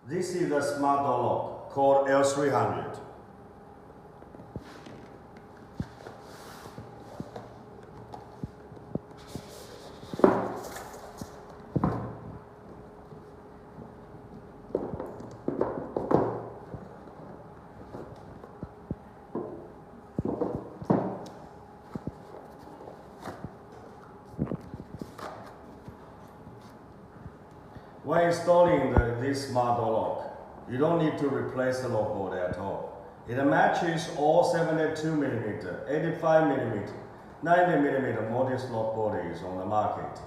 This is the smart door lock called L300. When installing this smart door lock, you don't need to replace the lock board at all. It matches all 72mm, 85mm, 90mm mortise lock bodies on the market,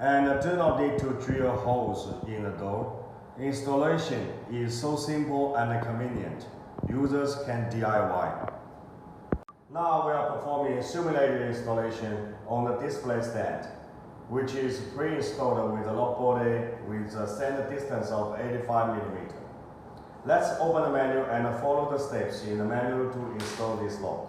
and do not need to drill holes in the door. Installation is so simple and convenient. Users can DIY. Now we are performing simulated installation on the display stand, which is pre-installed with a lock body with a standard distance of 85mm. Let's open the menu and follow the steps in the manual to install this lock.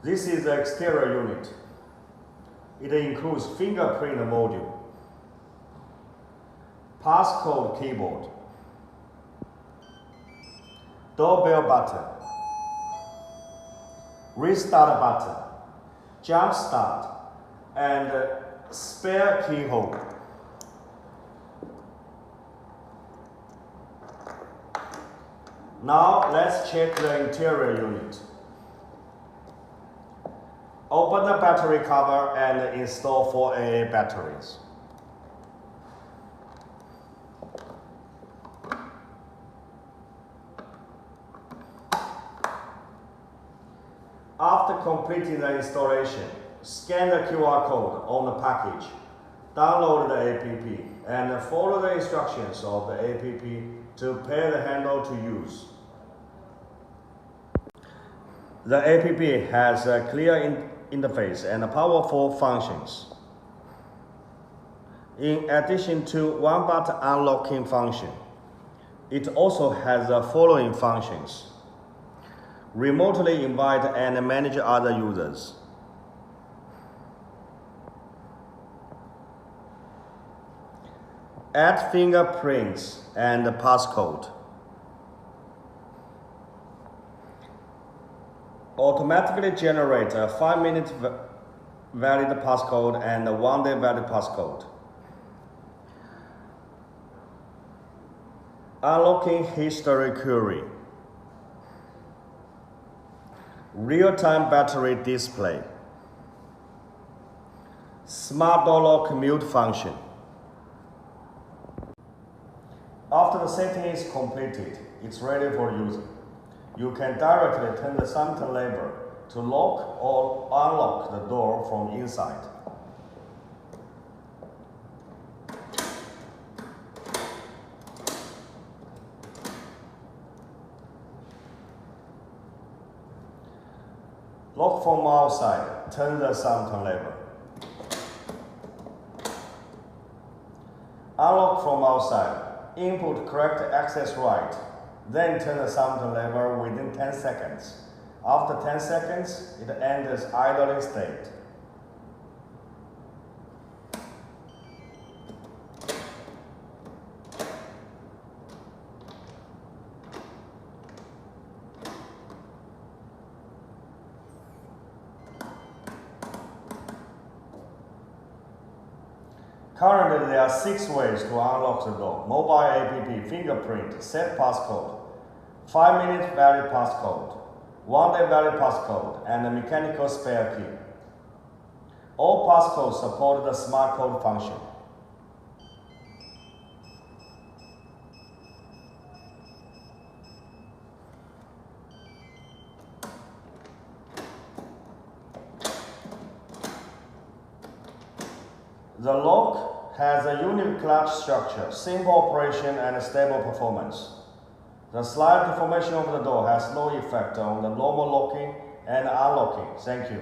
This is the exterior unit. It includes fingerprint module, passcode keyboard, doorbell button, restart button, jump start, and spare keyhole. Now let's check the interior unit. Open the battery cover and install 4 AA batteries. After completing the installation, scan the QR code on the package, download the app, and follow the instructions of the app to pair the handle to use. The app has a clear interface and powerful functions. In addition to one-button unlocking function, it also has the following functions: remotely invite and manage other users, add fingerprints and passcode, automatically generate a 5-minute valid passcode and a 1-day valid passcode, unlocking history query, real-time battery display, smart door lock mute function. After the setting is completed, it's ready for use. You can directly turn the center lever to lock or unlock the door from inside. Lock from outside, turn the center lever. Unlock from outside, input correct access right, then turn the center lever within 10 seconds. After 10 seconds, it enters idling state. Currently, there are 6 ways to unlock the door: mobile app, fingerprint, set passcode, 5-minute valid passcode, 1-day valid passcode, and a mechanical spare key. All passcodes support the smart code function. The lock has a unique clutch structure, simple operation, and stable performance. The slight deformation of the door has no effect on the normal locking and unlocking. Thank you.